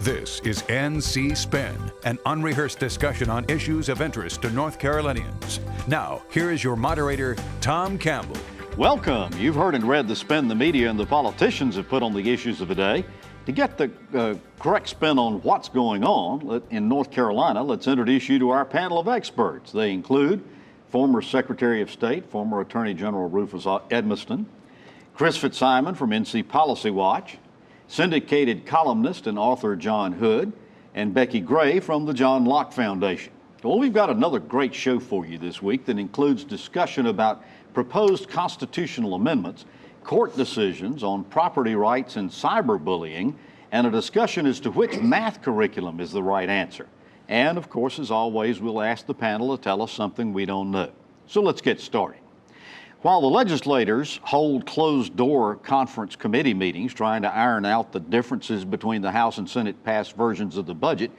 This is NC Spin, an unrehearsed discussion on issues of interest to North Carolinians. Now, here is your moderator, Tom Campbell. Welcome. You've heard and read the spin the media and the politicians have put on the issues of the day. To get the correct spin on what's going on in North Carolina, let's introduce you to our panel of experts. They include former Secretary of State, former Attorney General Rufus Edmisten, Chris Fitzsimon from NC Policy Watch, Syndicated columnist and author John Hood, and Becki Gray from the John Locke Foundation. Well, we've got another great show for you this week that includes discussion about proposed constitutional amendments, court decisions on property rights and cyberbullying, and a discussion as to which math curriculum is the right answer. And of course, as always, we'll ask the panel to tell us something we don't know. So let's get started. While the legislators hold closed-door conference committee meetings trying to iron out the differences between the House and Senate passed versions of the budget,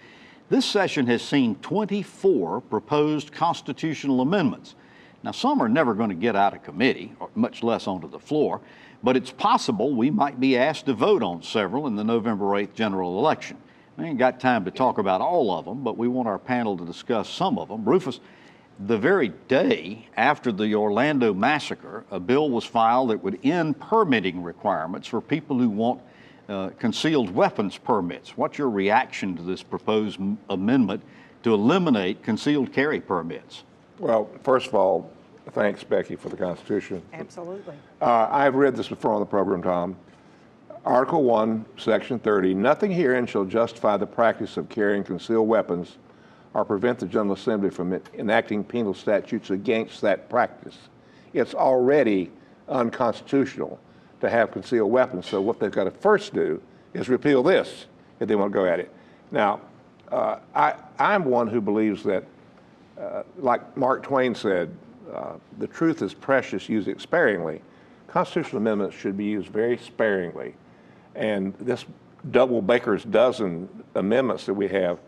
this session has seen 24 proposed constitutional amendments. Now, some are never going to get out of committee, or much less onto the floor, but it's possible we might be asked to vote on several in the November 8th general election. We ain't got time to talk about all of them, but we want our panel to discuss some of them. Rufus, the very day after the Orlando massacre, a bill was filed that would end permitting requirements for people who want concealed weapons permits. What's your reaction to this proposed amendment to eliminate concealed carry permits? Well, first of all, thanks, Becki, for the Constitution. Absolutely. I've read this before on the program, Tom. Article 1, Section 30, nothing herein shall justify the practice of carrying concealed weapons or prevent the General Assembly from enacting penal statutes against that practice. It's already unconstitutional to have concealed weapons, so what they've got to first do is repeal this if they want to go at it. Now, I'm one who believes that, like Mark Twain said, the truth is precious, use it sparingly. Constitutional amendments should be used very sparingly. And this double baker's dozen amendments that we have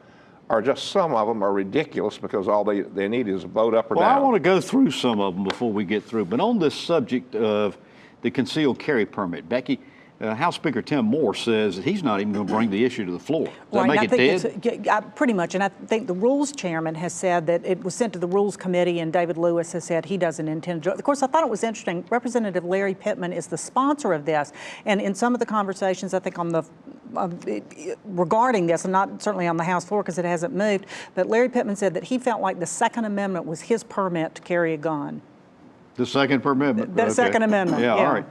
are just, some of them are ridiculous because all they need is a vote up or down. Well, I want to go through some of them before we get through. But on this subject of the concealed carry permit, Becki, House Speaker Tim Moore says that he's not even going to bring the issue to the floor. Does that make it dead? Pretty much, and I think the Rules Chairman has said that it was sent to the Rules Committee, and David Lewis has said he doesn't intend to. Of course, I thought it was interesting. Representative Larry Pittman is the sponsor of this, and in some of the conversations, I think on the regarding this, and not certainly on the House floor because it hasn't moved, but Larry Pittman said that he felt like the Second Amendment was his permit to carry a gun. The Second Amendment? The Second Amendment, yeah. All right.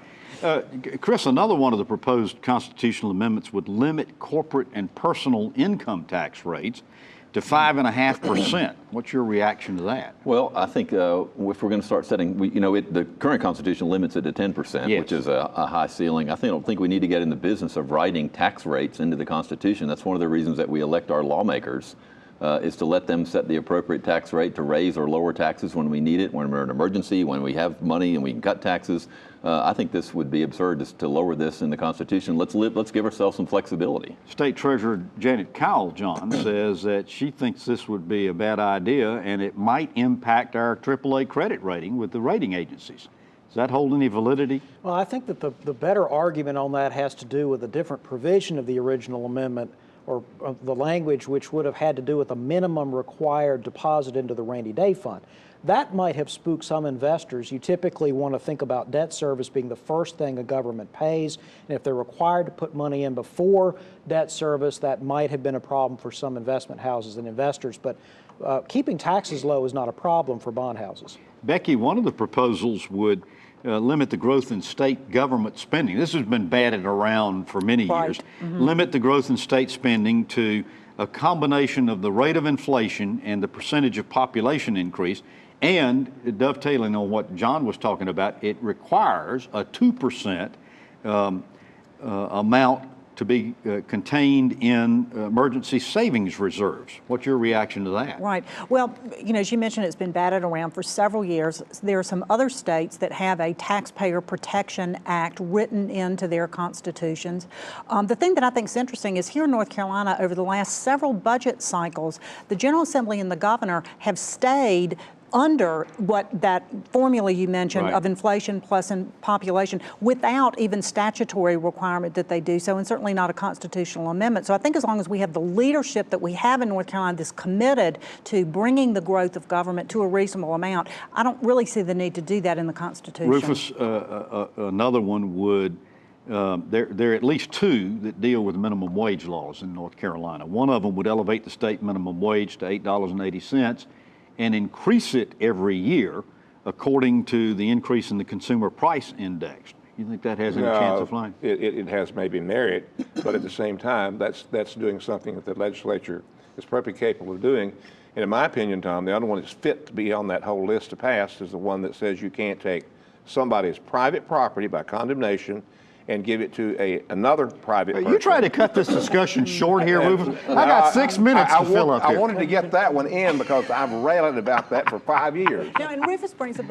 Chris, another one of the proposed constitutional amendments would limit corporate and personal income tax rates to 5.5%. What's your reaction to that? Well, I think if we're going to start setting, the current Constitution limits it to 10%, yes, which is a high ceiling. I don't think we need to get in the business of writing tax rates into the Constitution. That's one of the reasons that we elect our lawmakers, is to let them set the appropriate tax rate to raise or lower taxes when we need it, when we're in an emergency, when we have money and we can cut taxes. I think this would be absurd to lower this in the Constitution. Let's give ourselves some flexibility. State Treasurer Janet Cowell, John, says that she thinks this would be a bad idea and it might impact our AAA credit rating with the rating agencies. Does that hold any validity? Well, I think that the better argument on that has to do with a different provision of the original amendment, or the language which would have had to do with a minimum required deposit into the rainy day fund. That might have spooked some investors. You typically want to think about debt service being the first thing a government pays, and if they're required to put money in before debt service, that might have been a problem for some investment houses and investors. But keeping taxes low is not a problem for bond houses. Becki, one of the proposals would limit the growth in state government spending. This has been batted around for many years. Mm-hmm. Limit the growth in state spending to a combination of the rate of inflation and the percentage of population increase. And dovetailing on what John was talking about, it requires a 2% amount to be contained in emergency savings reserves. What's your reaction to that? Right. Well, as you mentioned, it's been batted around for several years. There are some other states that have a Taxpayer Protection Act written into their constitutions. The thing that I think is interesting is here in North Carolina, over the last several budget cycles, the General Assembly and the governor have stayed under what that formula you mentioned Right. of inflation plus in population without even statutory requirement that they do so, and certainly not a constitutional amendment. So I think as long as we have the leadership that we have in North Carolina that's committed to bringing the growth of government to a reasonable amount, I don't really see the need to do that in the Constitution. Rufus, another one would, there are at least two that deal with minimum wage laws in North Carolina. One of them would elevate the state minimum wage to $8.80 and increase it every year according to the increase in the consumer price index. You think that has any chance of flying? It has maybe merit, but at the same time, that's doing something that the legislature is perfectly capable of doing. And in my opinion, Tom, the other one that's fit to be on that whole list to pass is the one that says you can't take somebody's private property by condemnation and give it to another private person. You trying to cut this discussion short here, Rufus? I got 6 minutes to fill up here. I wanted to get that one in because I've rallied about that for 5 years. Now, and Rufus brings up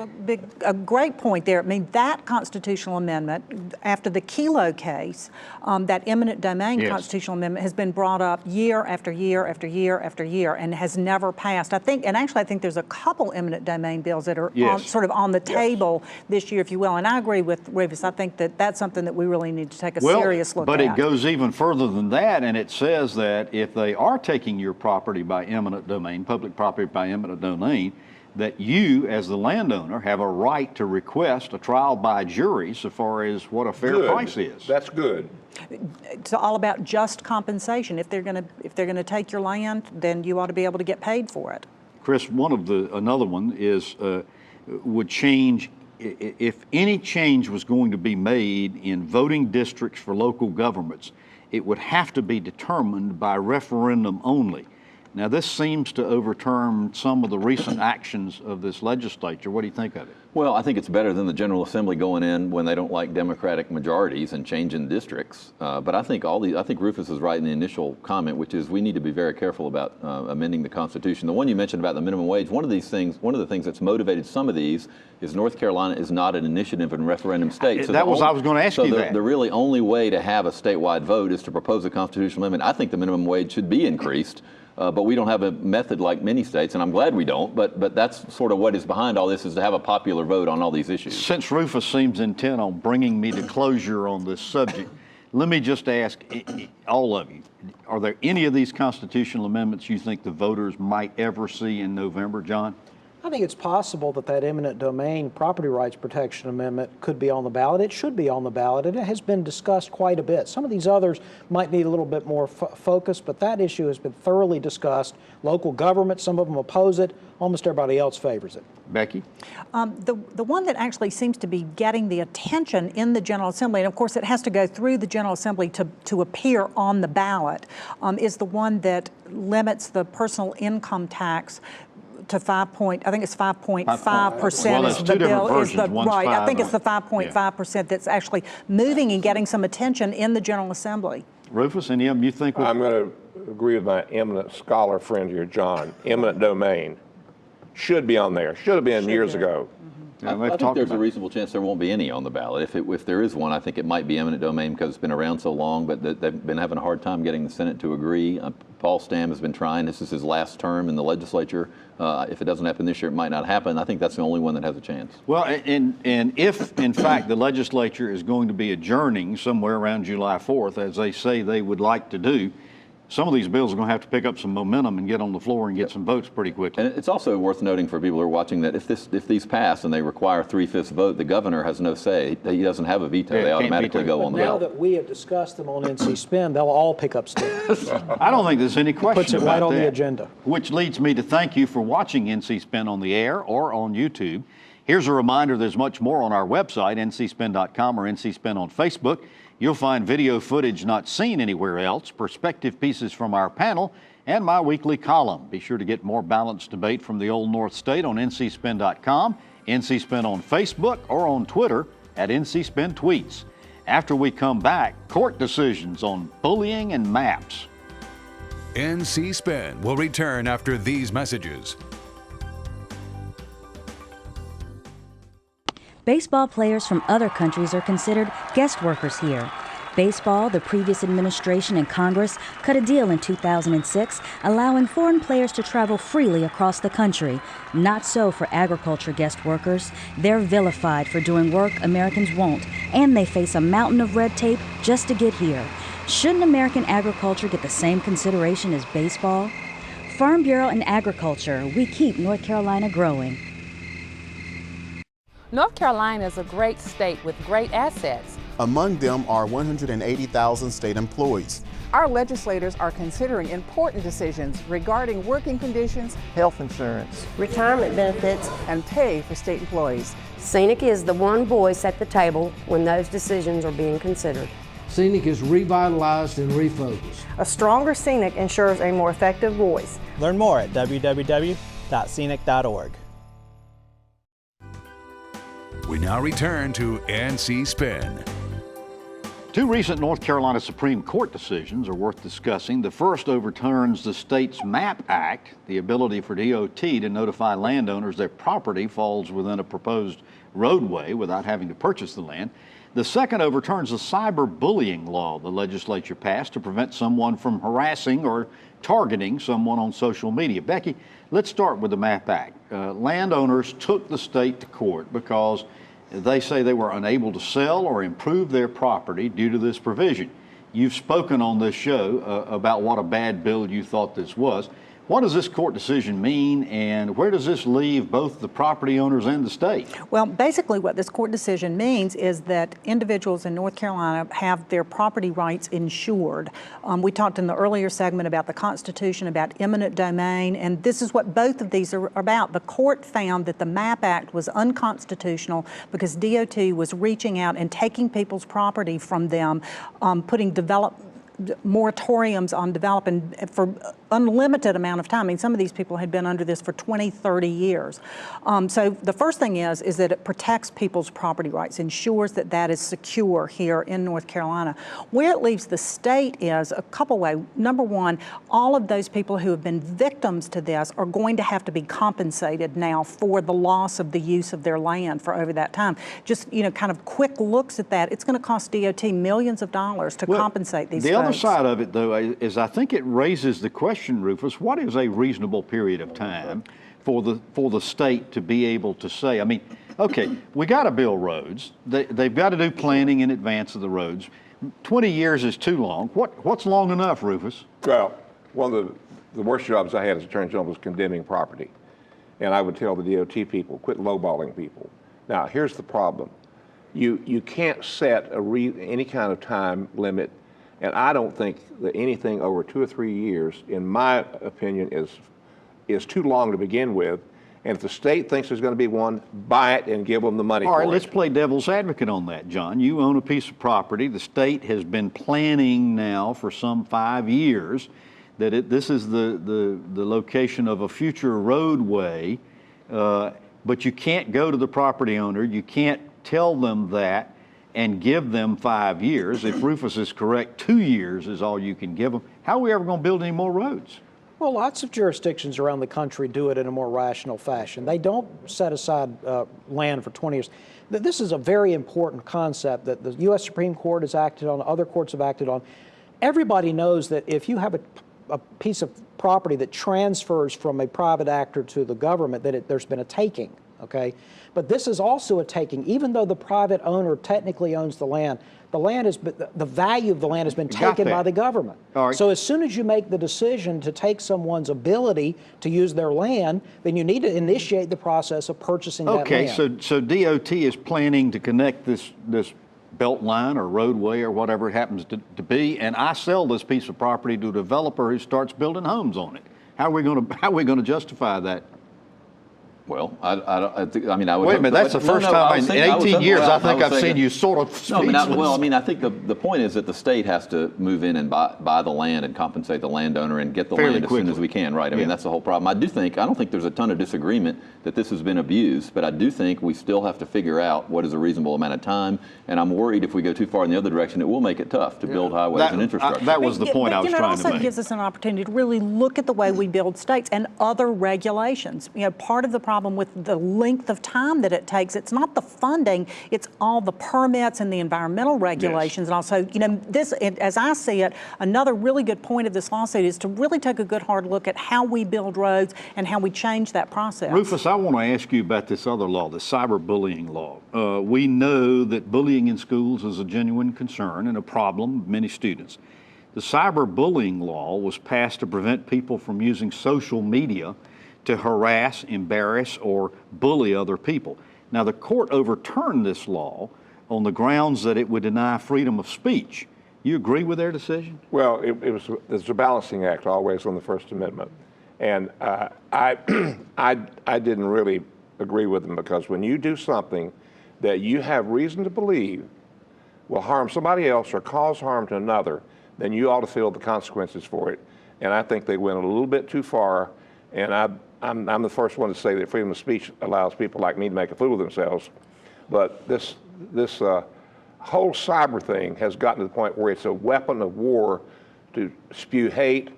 a great point there. I mean, that constitutional amendment, after the Kelo case, that eminent domain constitutional amendment has been brought up year after year after year after year and has never passed. I think there's a couple eminent domain bills that are sort of on the table this year, if you will. And I agree with Rufus. I think that that's something that we really need to take a serious look at. But it goes even further than that, and it says that if they are taking your property by eminent domain, public property by eminent domain, that you, as the landowner, have a right to request a trial by jury so far as what a fair price is. That's good. It's all about just compensation. If they're going to take your land, then you ought to be able to get paid for it. Chris, another one is would change. If any change was going to be made in voting districts for local governments, it would have to be determined by referendum only. Now, this seems to overturn some of the recent actions of this legislature. What do you think of it? Well, I think it's better than the General Assembly going in when they don't like Democratic majorities and changing districts. But I think Rufus is right in the initial comment, which is we need to be very careful about amending the Constitution. The one you mentioned about the minimum wage, one of the things that's motivated some of these is North Carolina is not an initiative and referendum state. So I was going to ask you that. The really only way to have a statewide vote is to propose a constitutional amendment. I think the minimum wage should be increased. But we don't have a method like many states, and I'm glad we don't, but that's sort of what is behind all this, is to have a popular vote on all these issues. Since Rufus seems intent on bringing me to closure on this subject, let me just ask all of you, are there any of these constitutional amendments you think the voters might ever see in November, John? I think it's possible that eminent domain property rights protection amendment could be on the ballot. It should be on the ballot, and it has been discussed quite a bit. Some of these others might need a little bit more focus, but that issue has been thoroughly discussed. Local government, some of them oppose it. Almost everybody else favors it. Becki? The one that actually seems to be getting the attention in the General Assembly, and of course it has to go through the General Assembly to appear on the ballot, is the one that limits the personal income tax to 5.5%. Well, there's two different versions. One's Right, I think 5 it's the 5.5% that's actually moving and getting some attention in the General Assembly. Rufus, any of them you think would? I'm going to agree with my eminent scholar friend here, John. Eminent domain should be on there. Should have been years ago. I think there's a reasonable chance there won't be any on the ballot. If there is one, I think it might be eminent domain because it's been around so long, but they've been having a hard time getting the Senate to agree. Paul Stam has been trying. This is his last term in the legislature. If it doesn't happen this year, it might not happen. I think that's the only one that has a chance. Well, and if, in fact, the legislature is going to be adjourning somewhere around July 4th, as they say they would like to do, some of these bills are going to have to pick up some momentum and get on the floor and get some votes pretty quickly. And it's also worth noting for people who are watching that if these pass and they require 3/5 vote, the governor has no say. He doesn't have a veto. They automatically go on the ballot. Now that we have discussed them on NC Spin, they'll all pick up steam. I don't think there's any question Puts it about right on that. the agenda. Which leads me to thank you for watching NC Spin on the air or on YouTube. Here's a reminder, there's much more on our website, ncspin.com or ncspin on Facebook. You'll find video footage not seen anywhere else, perspective pieces from our panel, and my weekly column. Be sure to get more balanced debate from the Old North State on ncspin.com, NCSpin on Facebook, or on Twitter at NCSpin Tweets. After we come back, court decisions on bullying and maps. NC Spin will return after these messages. Baseball players from other countries are considered guest workers here. Baseball, the previous administration and Congress cut a deal in 2006 allowing foreign players to travel freely across the country. Not so for agriculture guest workers. They're vilified for doing work Americans won't, and they face a mountain of red tape just to get here. Shouldn't American agriculture get the same consideration as baseball? Farm Bureau and Agriculture, we keep North Carolina growing. North Carolina is a great state with great assets. Among them are 180,000 state employees. Our legislators are considering important decisions regarding working conditions, health insurance, retirement benefits, and pay for state employees. Scenic is the one voice at the table when those decisions are being considered. Scenic is revitalized and refocused. A stronger Scenic ensures a more effective voice. Learn more at www.scenic.org. We now return to NC Spin. Two recent North Carolina Supreme Court decisions are worth discussing. The first overturns the state's MAP Act, the ability for DOT to notify landowners their property falls within a proposed roadway without having to purchase the land. The second overturns the cyberbullying law the legislature passed to prevent someone from harassing or targeting someone on social media. Becki, let's start with the MAP Act. Landowners took the state to court because they say they were unable to sell or improve their property due to this provision. You've spoken on this show about what a bad bill you thought this was. What does this court decision mean, and where does this leave both the property owners and the state? Well, basically what this court decision means is that individuals in North Carolina have their property rights insured. We talked in the earlier segment about the Constitution, about eminent domain, and this is what both of these are about. The court found that the MAP Act was unconstitutional because DOT was reaching out and taking people's property from them, putting moratoriums on developing for unlimited amount of time. I mean, some of these people had been under this for 20, 30 years. So the first thing is that it protects people's property rights, ensures that that is secure here in North Carolina. Where it leaves the state is a couple ways. Number one, all of those people who have been victims to this are going to have to be compensated now for the loss of the use of their land for over that time. Just, kind of quick looks at that. It's going to cost DOT millions of dollars to compensate these folks. The other side of it, though, is I think it raises the question, Rufus, what is a reasonable period of time for the state to be able to say, I mean, okay, we got to build roads. They've got to do planning in advance of the roads. 20 years is too long. What's long enough, Rufus? Well, one of the worst jobs I had as Attorney General was condemning property. And I would tell the DOT people, quit lowballing people. Now, here's the problem. You can't set any kind of time limit. And I don't think that anything over 2 or 3 years, in my opinion, is too long to begin with. And if the state thinks there's going to be one, buy it and give them the money for it. All right, let's play devil's advocate on that, John. You own a piece of property. The state has been planning now for some 5 years that this is the location of a future roadway, but you can't go to the property owner. You can't tell them that and give them 5 years. If Rufus is correct, 2 years is all you can give them. How are we ever going to build any more roads? Well, lots of jurisdictions around the country do it in a more rational fashion. They don't set aside land for 20 years. This is a very important concept that the U.S. Supreme Court has acted on, other courts have acted on. Everybody knows that if you have a piece of property that transfers from a private actor to the government, that there's been a taking, okay? But this is also a taking. Even though the private owner technically owns the land the value of the land has been taken by the government. All right. So as soon as you make the decision to take someone's ability to use their land, then you need to initiate the process of purchasing that land. Okay, so DOT is planning to connect this belt line or roadway or whatever it happens to be, and I sell this piece of property to a developer who starts building homes on it. How are we going to justify that? Well, I mean, I would. Wait a minute, that's the first time in 18 years I think I've seen you sort of speechless. I think the point is that the state has to move in and buy the land and compensate the landowner and get the land as soon as we can, right? I mean, that's the whole problem. I don't think there's a ton of disagreement that this has been abused, but I do think we still have to figure out what is a reasonable amount of time, and I'm worried if we go too far in the other direction, it will make it tough to build highways and infrastructure. That was the point I was trying to make. It also gives us an opportunity to really look at the way we build states and other regulations. Part of the problem problem with the length of time that it takes. It's not the funding, it's all the permits and the environmental regulations. Yes. And also, you know, this, as I see it, another really good point of this lawsuit is to really take a good hard look at how we build roads and how we change that process. Rufus, I want to ask you about this other law, the cyberbullying law. We know that bullying in schools is a genuine concern and a problem of many students. The cyberbullying law was passed to prevent people from using social media to harass, embarrass, or bully other people. Now, the court overturned this law on the grounds that it would deny freedom of speech. You agree with their decision? Well, it's a balancing act always on the First Amendment. And I didn't really agree with them, because when you do something that you have reason to believe will harm somebody else or cause harm to another, then you ought to feel the consequences for it. And I think they went a little bit too far. And I'm the first one to say that freedom of speech allows people like me to make a fool of themselves. But this whole cyber thing has gotten to the point where it's a weapon of war to spew hate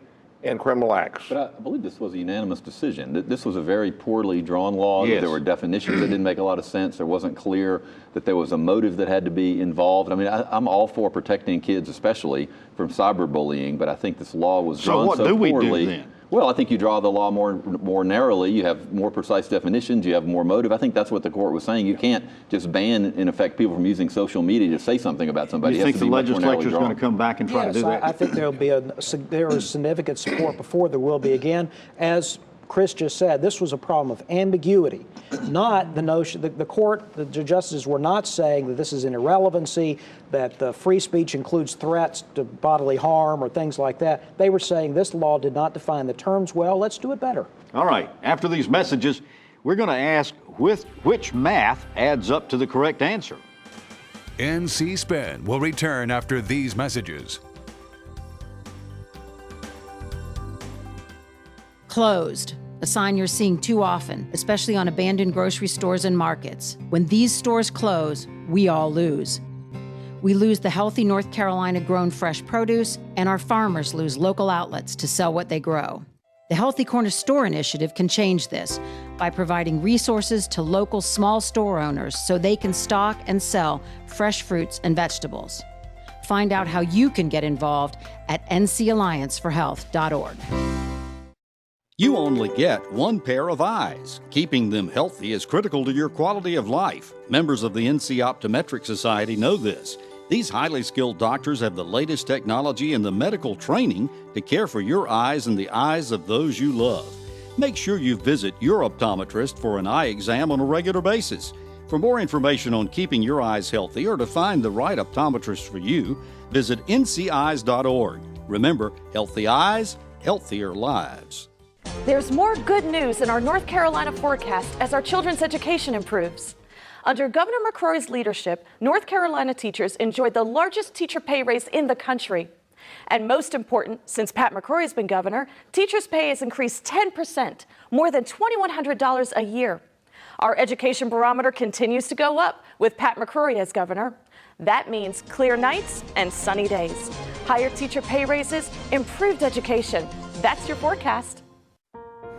and criminal acts. But I believe this was a unanimous decision. This was a very poorly drawn law. Yes. There were definitions that didn't make a lot of sense. There wasn't clear that there was a motive that had to be involved. I mean, I'm all for protecting kids, especially from cyberbullying, but I think this law was drawn so poorly. So what do we do then? Well, I think you draw the law more narrowly. You have more precise definitions. You have more motive. I think that's what the court was saying. You can't just ban, in effect, people from using social media to say something about somebody. You think the legislature is going to come back and try to do that? I think there is significant support before there will be again. As Chris just said, this was a problem of ambiguity, not the notion that the court, the justices were not saying that this is an irrelevancy, that the free speech includes threats to bodily harm or things like that. They were saying this law did not define the terms well. Let's do it better. All right. After these messages, we're going to ask which math adds up to the correct answer. NC Spin will return after these messages. Closed, a sign you're seeing too often, especially on abandoned grocery stores and markets. When these stores close, we all lose. We lose the healthy North Carolina grown fresh produce, and our farmers lose local outlets to sell what they grow. The Healthy Corner Store Initiative can change this by providing resources to local small store owners so they can stock and sell fresh fruits and vegetables. Find out how you can get involved at ncallianceforhealth.org. You only get one pair of eyes. Keeping them healthy is critical to your quality of life. Members of the NC Optometric Society know this. These highly skilled doctors have the latest technology and the medical training to care for your eyes and the eyes of those you love. Make sure you visit your optometrist for an eye exam on a regular basis. For more information on keeping your eyes healthy or to find the right optometrist for you, visit nceyes.org. Remember, healthy eyes, healthier lives. There's more good news in our North Carolina forecast as our children's education improves. Under Governor McCrory's leadership, North Carolina teachers enjoyed the largest teacher pay raise in the country. And most important, since Pat McCrory's been governor, teachers' pay has increased 10%, more than $2,100 a year. Our education barometer continues to go up with Pat McCrory as governor. That means clear nights and sunny days. Higher teacher pay raises, improved education. That's your forecast.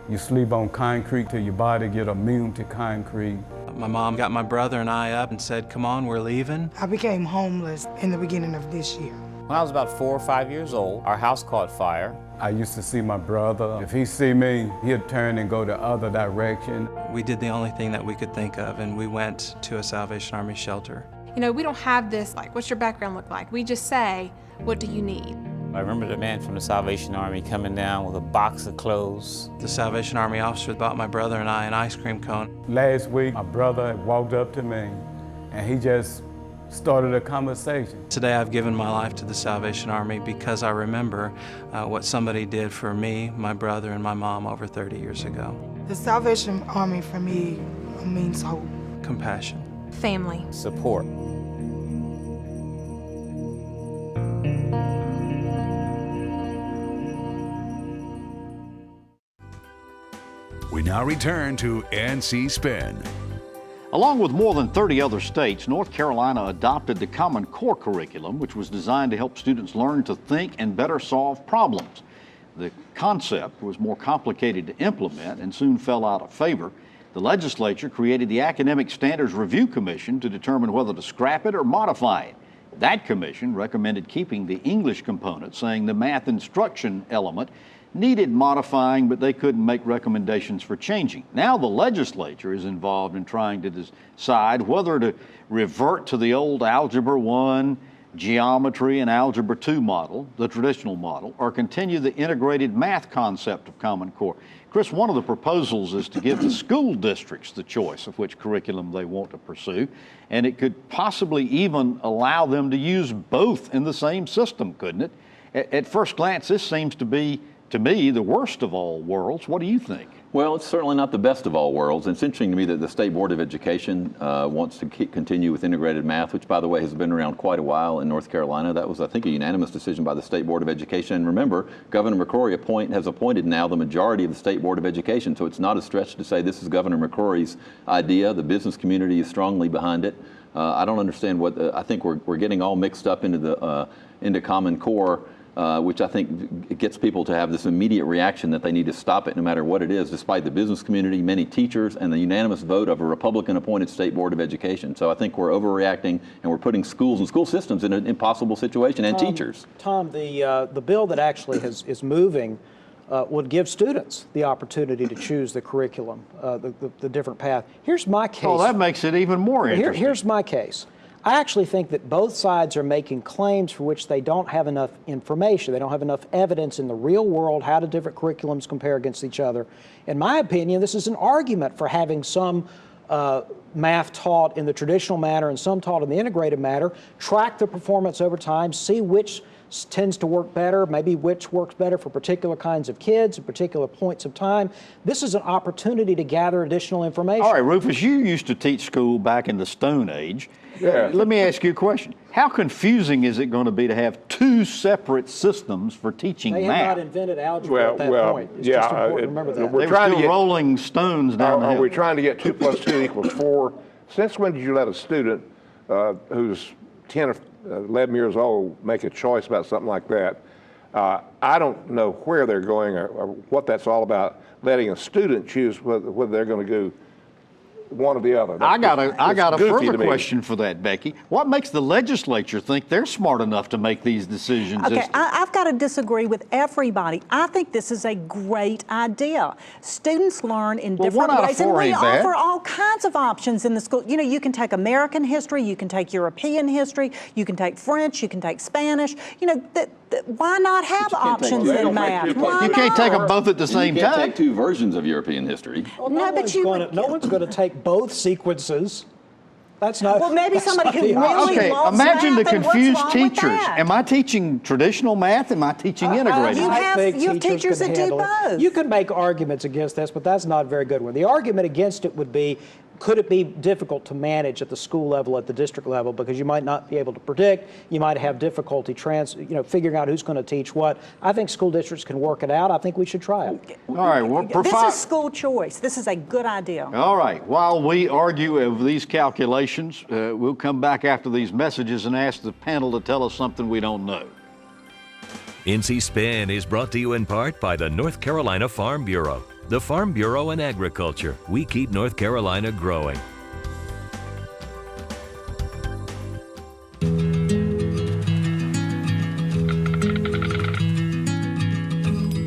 You sleep on concrete till your body get immune to concrete. My mom got my brother and I up and said, come on, we're leaving. I became homeless in the beginning of this year. When I was about 4 or 5 years old, our house caught fire. I used to see my brother. If he see me, he'd turn and go the other direction. We did the only thing that we could think of, and we went to a Salvation Army shelter. You know, we don't have this, like, what's your background look like? We just say, what do you need? I remember the man from the Salvation Army coming down with a box of clothes. The Salvation Army officer bought my brother and I an ice cream cone. Last week, my brother walked up to me, and he just started a conversation. Today I've given my life to the Salvation Army because I remember what somebody did for me, my brother, and my mom over 30 years ago. The Salvation Army for me means hope. Compassion. Family. Support. We now return to NC Spin. Along with more than 30 other states, North Carolina adopted the Common Core curriculum, which was designed to help students learn to think and better solve problems. The concept was more complicated to implement and soon fell out of favor. The legislature created the Academic Standards Review Commission to determine whether to scrap it or modify it. That commission recommended keeping the English component, saying the math instruction element needed modifying, but they couldn't make recommendations for changing. Now the legislature is involved in trying to decide whether to revert to the old Algebra 1, Geometry, and Algebra 2 model, the traditional model, or continue the integrated math concept of Common Core. Chris, one of the proposals is to give the school districts the choice of which curriculum they want to pursue, and it could possibly even allow them to use both in the same system, couldn't it? At first glance, this seems to be, to me, the worst of all worlds. What do you think? Well, it's certainly not the best of all worlds. It's interesting to me that the State Board of Education wants to continue with integrated math, which, by the way, has been around quite a while in North Carolina. That was, I think, a unanimous decision by the State Board of Education. And remember, Governor McCrory has appointed now the majority of the State Board of Education, so it's not a stretch to say this is Governor McCrory's idea. The business community is strongly behind it. I don't understand what, I think we're getting all mixed up into Common Core, which I think gets people to have this immediate reaction that they need to stop it no matter what it is, despite the business community, many teachers, and the unanimous vote of a Republican-appointed State Board of Education. So I think we're overreacting, and we're putting schools and school systems in an impossible situation, and teachers. Tom, the bill that actually is moving would give students the opportunity to choose the curriculum, the different path. Here's my case. Oh, that makes it even more interesting. Here's my case. I actually think that both sides are making claims for which they don't have enough information. They don't have enough evidence in the real world how do different curriculums compare against each other. In my opinion, this is an argument for having some math taught in the traditional manner and some taught in the integrated manner, track the performance over time, see which tends to work better, maybe which works better for particular kinds of kids at particular points of time. This is an opportunity to gather additional information. All right, Rufus, you used to teach school back in the Stone Age. Yeah. Let me ask you a question. How confusing is it going to be to have two separate systems for teaching math? They have not invented algebra at that point. It's just important to remember that. We're trying to get rolling stones down the hill. Are we trying to get 2 + 2 equals 4? Since when did you let a student who's 10 or 11 years old make a choice about something like that? I don't know where they're going or what that's all about, letting a student choose whether they're going to go one or the other. I got a further question for that, Becki. What makes the legislature think they're smart enough to make these decisions? Okay, I've got to disagree with everybody. I think this is a great idea. Students learn in different ways, and we offer all kinds of options in the school. You know, you can take American history, you can take European history, you can take French, you can take Spanish. You know, why not have options in math? You can't take them both at the same time. You can't take two versions of European history. Well, no one's going to take both sequences. That's not. Well, maybe somebody who really loves imagine math, the confused teachers. Am I teaching traditional math? Am I teaching integrated? You have teachers that do both. You can make arguments against this, but that's not a very good one. The argument against it would be, could it be difficult to manage at the school level, at the district level, because you might not be able to predict, you might have difficulty figuring out who's going to teach what. I think school districts can work it out. I think we should try it. All right. Well, this is school choice. This is a good idea. All right. While we argue over these calculations, we'll come back after these messages and ask the panel to tell us something we don't know. NC Spin is brought to you in part by the North Carolina Farm Bureau. The Farm Bureau and Agriculture. We keep North Carolina growing.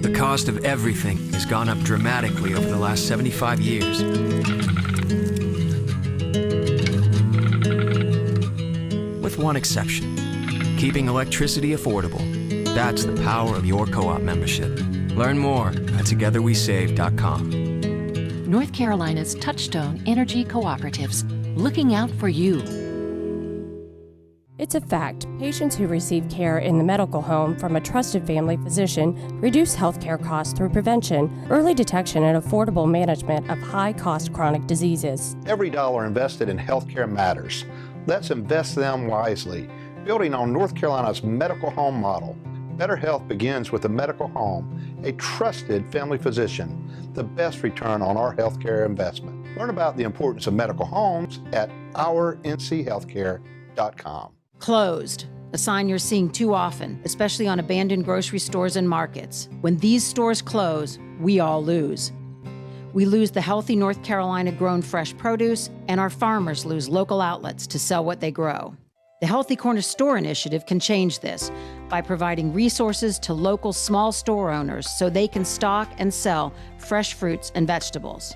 The cost of everything has gone up dramatically over the last 75 years. With one exception, keeping electricity affordable. That's the power of your co-op membership. Learn more at togetherwesave.com. North Carolina's Touchstone Energy Cooperatives, looking out for you. It's a fact. Patients who receive care in the medical home from a trusted family physician reduce healthcare costs through prevention, early detection, and affordable management of high-cost chronic diseases. Every dollar invested in healthcare matters. Let's invest them wisely, building on North Carolina's medical home model. Better health begins with a medical home, a trusted family physician, the best return on our healthcare investment. Learn about the importance of medical homes at ournchealthcare.com. Closed, a sign you're seeing too often, especially on abandoned grocery stores and markets. When these stores close, we all lose. We lose the healthy North Carolina grown fresh produce, and our farmers lose local outlets to sell what they grow. The Healthy Corner Store initiative can change this by providing resources to local small store owners so they can stock and sell fresh fruits and vegetables.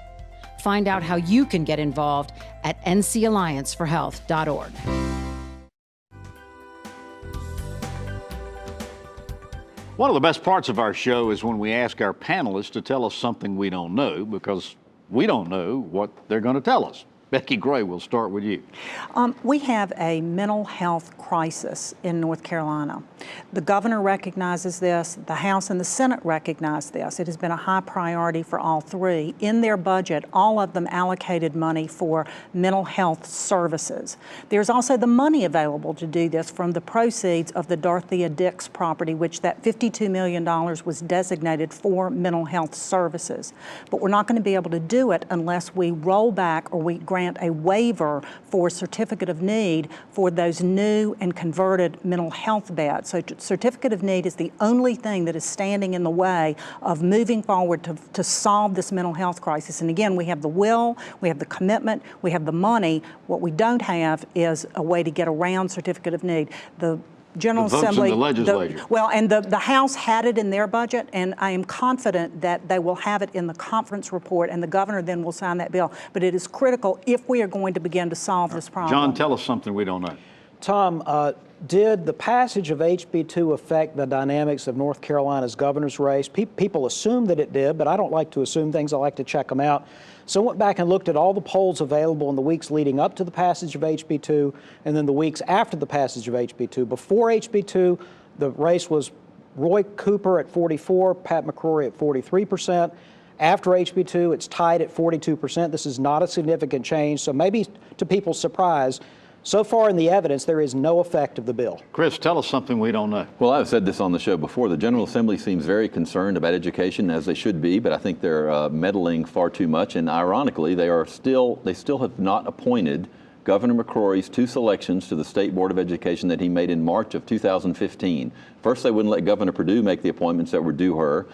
Find out how you can get involved at ncallianceforhealth.org. One of the best parts of our show is when we ask our panelists to tell us something we don't know, because we don't know what they're going to tell us. Becki Gray, we'll start with you. We have a mental health crisis in North Carolina. The governor recognizes this, the House and the Senate recognize this. It has been a high priority for all three. In their budget, all of them allocated money for mental health services. There's also the money available to do this from the proceeds of the Dorothea Dix property, which that $52 million was designated for mental health services. But we're not going to be able to do it unless we roll back or we grant a waiver for certificate of need for those new and converted mental health beds. So certificate of need is the only thing that is standing in the way of moving forward to solve this mental health crisis. And again, we have the will, we have the commitment, we have the money. What we don't have is a way to get around certificate of need. The General Assembly, in the legislature. The House had it in their budget, and I am confident that they will have it in the conference report, and the governor then will sign that bill. But it is critical if we are going to begin to solve this problem. John, tell us something we don't know. Tom, did the passage of HB 2 affect the dynamics of North Carolina's governor's race? People assume that it did, but I don't like to assume things. I like to check them out. So I went back and looked at all the polls available in the weeks leading up to the passage of HB 2 and then the weeks after the passage of HB 2. Before HB 2, the race was Roy Cooper at 44, Pat McCrory at 43%. After HB 2, it's tied at 42%. This is not a significant change. So maybe to people's surprise, so far in the evidence, there is no effect of the bill. Chris, tell us something we don't know. Well, I've said this on the show before. The General Assembly seems very concerned about education, as they should be, but I think they're meddling far too much. And ironically, they still have not appointed Governor McCrory's 2 selections to the State Board of Education that he made in March of 2015. First, they wouldn't let Governor Perdue make the appointments that were due her.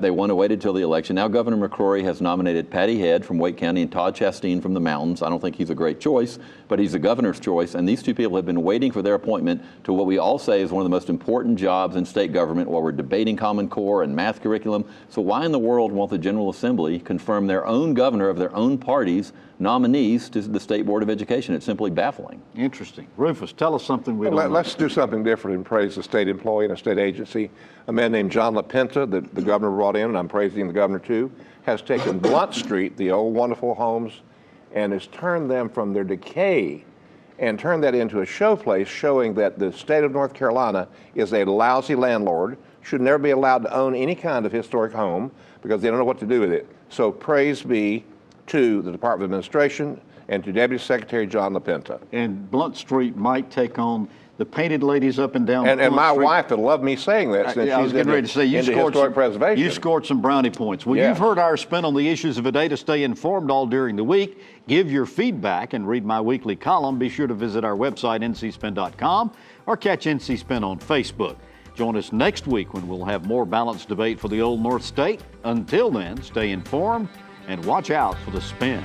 They waited till the election. Now Governor McCrory has nominated Patty Head from Wake County and Todd Chasteen from the mountains. I don't think he's a great choice, but he's the governor's choice. And these 2 people have been waiting for their appointment to what we all say is one of the most important jobs in state government while we're debating Common Core and math curriculum. So why in the world won't the General Assembly confirm their own governor of their own party's nominees to the State Board of Education? It's simply baffling. Interesting. Rufus, tell us something we don't know. Let's do something different and praise the state employee and a state agency. A man named John LaPinta, that the governor brought in, and I'm praising the governor too, has taken Blunt Street, the old wonderful homes, and has turned them from their decay and turned that into a showplace showing that the state of North Carolina is a lousy landlord, should never be allowed to own any kind of historic home because they don't know what to do with it. So praise be to the Department of Administration and to Deputy Secretary John LaPinta. And Blunt Street might take on the painted ladies up and down. And my wife would love me saying that since I was getting ready to say you scored some brownie points. Well, you've heard our spin on the issues of the day. To stay informed all during the week, give your feedback and read my weekly column. Be sure to visit our website, ncspin.com, or catch NC Spin on Facebook. Join us next week when we'll have more balanced debate for the Old North State. Until then, stay informed and watch out for the spin.